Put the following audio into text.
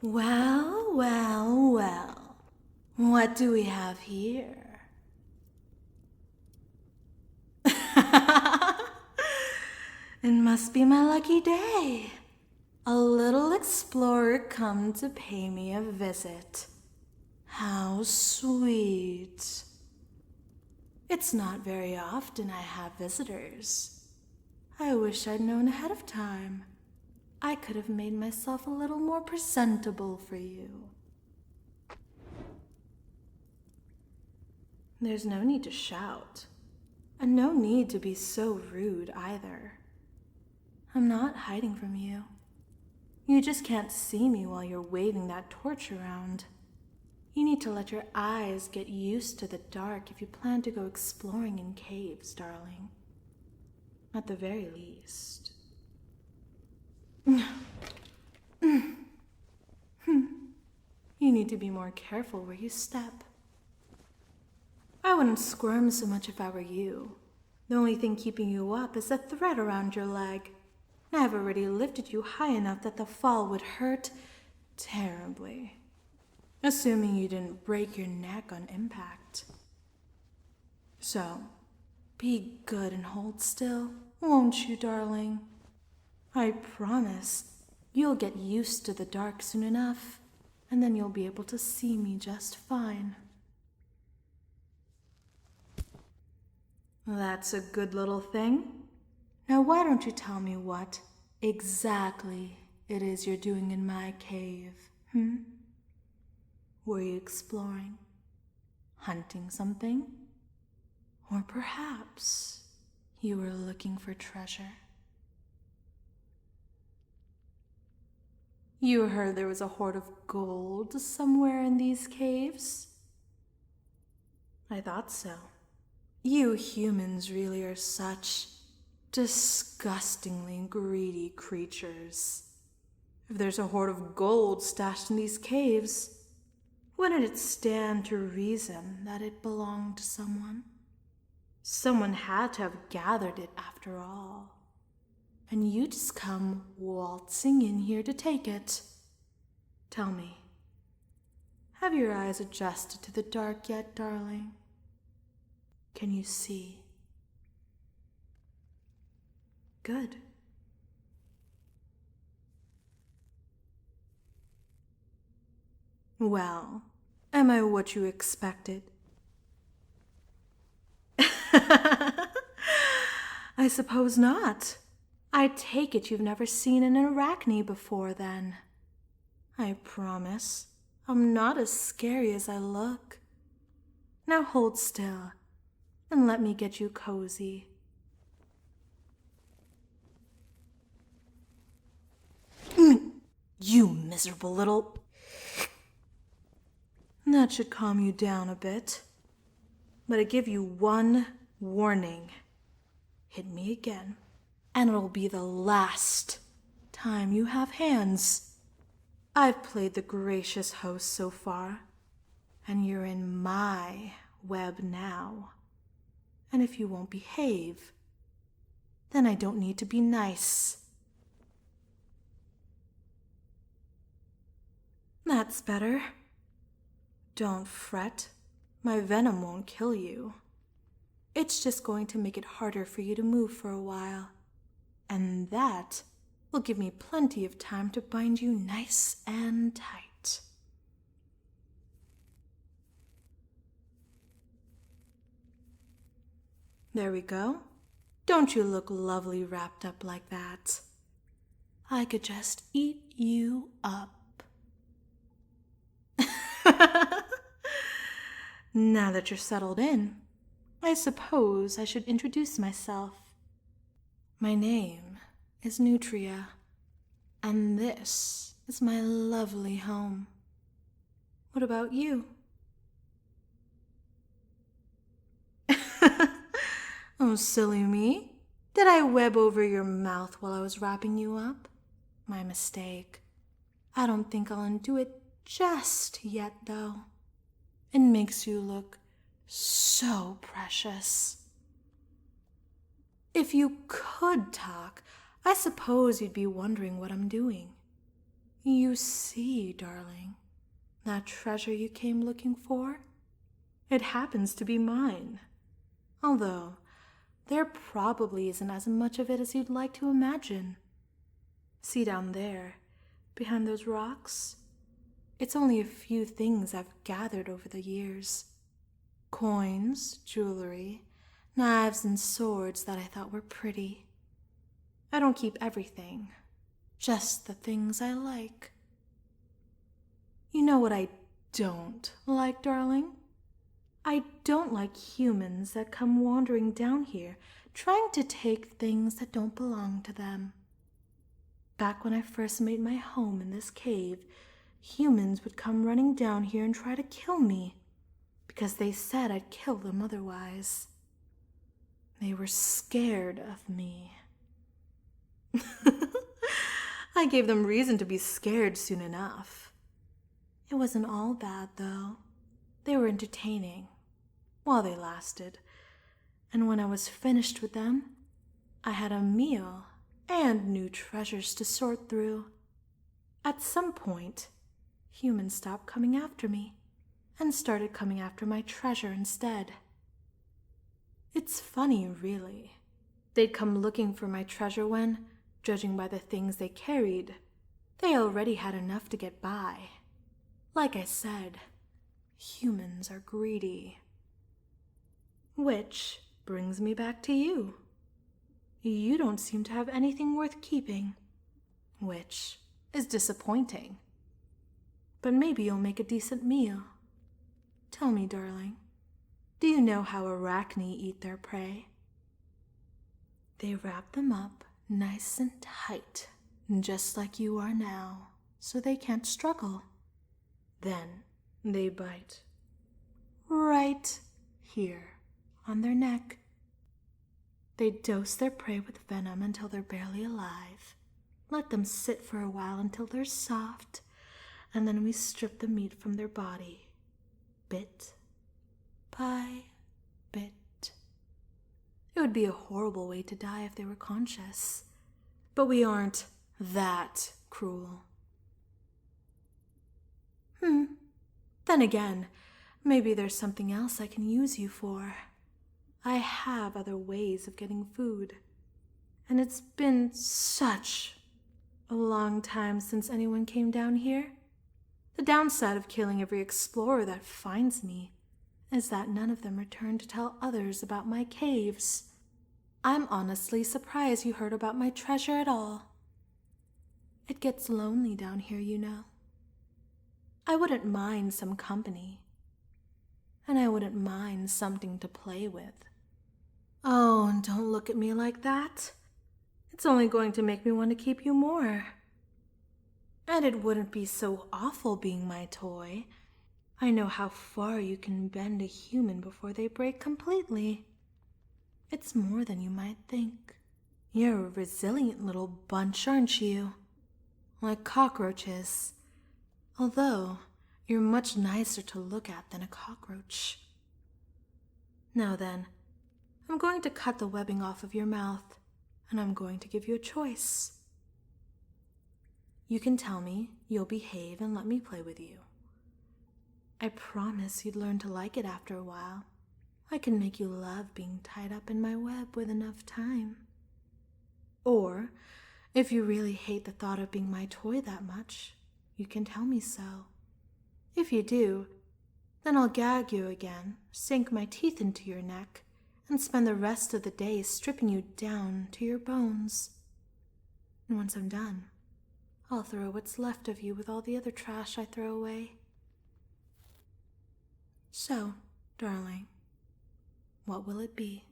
Well, well, well. What do we have here? It must be my lucky day. A little explorer come to pay me a visit. How sweet. It's not very often I have visitors. I wish I'd known ahead of time. I could have made myself a little more presentable for you. There's no need to shout, and no need to be so rude either. I'm not hiding from you. You just can't see me while you're waving that torch around. You need to let your eyes get used to the dark if you plan to go exploring in caves, darling. At the very least. You need to be more careful where you step. I wouldn't squirm so much if I were you. The only thing keeping you up is the thread around your leg. And I've already lifted you high enough that the fall would hurt terribly. Assuming you didn't break your neck on impact. So, be good and hold still, won't you, darling? I promise you'll get used to the dark soon enough, and then you'll be able to see me just fine. That's a good little thing. Now why don't you tell me what exactly it is you're doing in my cave, Were you exploring? Hunting something? Or perhaps you were looking for treasure? You heard there was a hoard of gold somewhere in these caves? I thought so. You humans really are such disgustingly greedy creatures. If there's a hoard of gold stashed in these caves, wouldn't it stand to reason that it belonged to someone? Someone had to have gathered it after all. And you just come waltzing in here to take it. Tell me, have your eyes adjusted to the dark yet, darling? Can you see? Good. Well, am I what you expected? I suppose not. I take it you've never seen an Arachne before, then. I promise, I'm not as scary as I look. Now hold still, and let me get you cozy. You miserable little... That should calm you down a bit. But I give you one warning. Hit me again, and it'll be the last time you have hands. I've played the gracious host so far, and you're in my web now. And if you won't behave, then I don't need to be nice. That's better. Don't fret. My venom won't kill you. It's just going to make it harder for you to move for a while. And that will give me plenty of time to bind you nice and tight. There we go. Don't you look lovely wrapped up like that? I could just eat you up. Now that you're settled in, I suppose I should introduce myself. My name is Neutria, and this is my lovely home. What about you? Oh, silly me. Did I web over your mouth while I was wrapping you up? My mistake. I don't think I'll undo it just yet, though. It makes you look so precious. If you could talk, I suppose you'd be wondering what I'm doing. You see, darling, that treasure you came looking for? It happens to be mine. Although, there probably isn't as much of it as you'd like to imagine. See down there, behind those rocks? It's only a few things I've gathered over the years. Coins, jewelry, knives and swords that I thought were pretty. I don't keep everything, just the things I like. You know what I don't like, darling? I don't like humans that come wandering down here trying to take things that don't belong to them. Back when I first made my home in this cave, humans would come running down here and try to kill me because they said I'd kill them otherwise. They were scared of me. I gave them reason to be scared soon enough. It wasn't all bad, though. They were entertaining while they lasted, and when I was finished with them, I had a meal and new treasures to sort through. At some point, humans stopped coming after me and started coming after my treasure instead. It's funny, really. They'd come looking for my treasure when, judging by the things they carried, they already had enough to get by. Like I said, humans are greedy. Which brings me back to you. You don't seem to have anything worth keeping, which is disappointing. But maybe you'll make a decent meal. Tell me, darling, do you know how Arachne eat their prey? They wrap them up nice and tight, just like you are now, so they can't struggle. Then they bite. Right here on their neck. They dose their prey with venom until they're barely alive. Let them sit for a while until they're soft, and then we strip the meat from their body, bit by bit. It would be a horrible way to die if they were conscious, but we aren't that cruel. Then again, maybe there's something else I can use you for. I have other ways of getting food, and it's been such a long time since anyone came down here. The downside of killing every explorer that finds me is that none of them return to tell others about my caves. I'm honestly surprised you heard about my treasure at all. It gets lonely down here, you know. I wouldn't mind some company, and I wouldn't mind something to play with. Oh, and don't look at me like that. It's only going to make me want to keep you more. And it wouldn't be so awful being my toy. I know how far you can bend a human before they break completely. It's more than you might think. You're a resilient little bunch, aren't you? Like cockroaches. Although, you're much nicer to look at than a cockroach. Now then, I'm going to cut the webbing off of your mouth, and I'm going to give you a choice. You can tell me you'll behave and let me play with you. I promise you'd learn to like it after a while. I can make you love being tied up in my web with enough time. Or, if you really hate the thought of being my toy that much, you can tell me so. If you do, then I'll gag you again, sink my teeth into your neck, and spend the rest of the day stripping you down to your bones. And once I'm done, I'll throw what's left of you with all the other trash I throw away. So, darling, what will it be?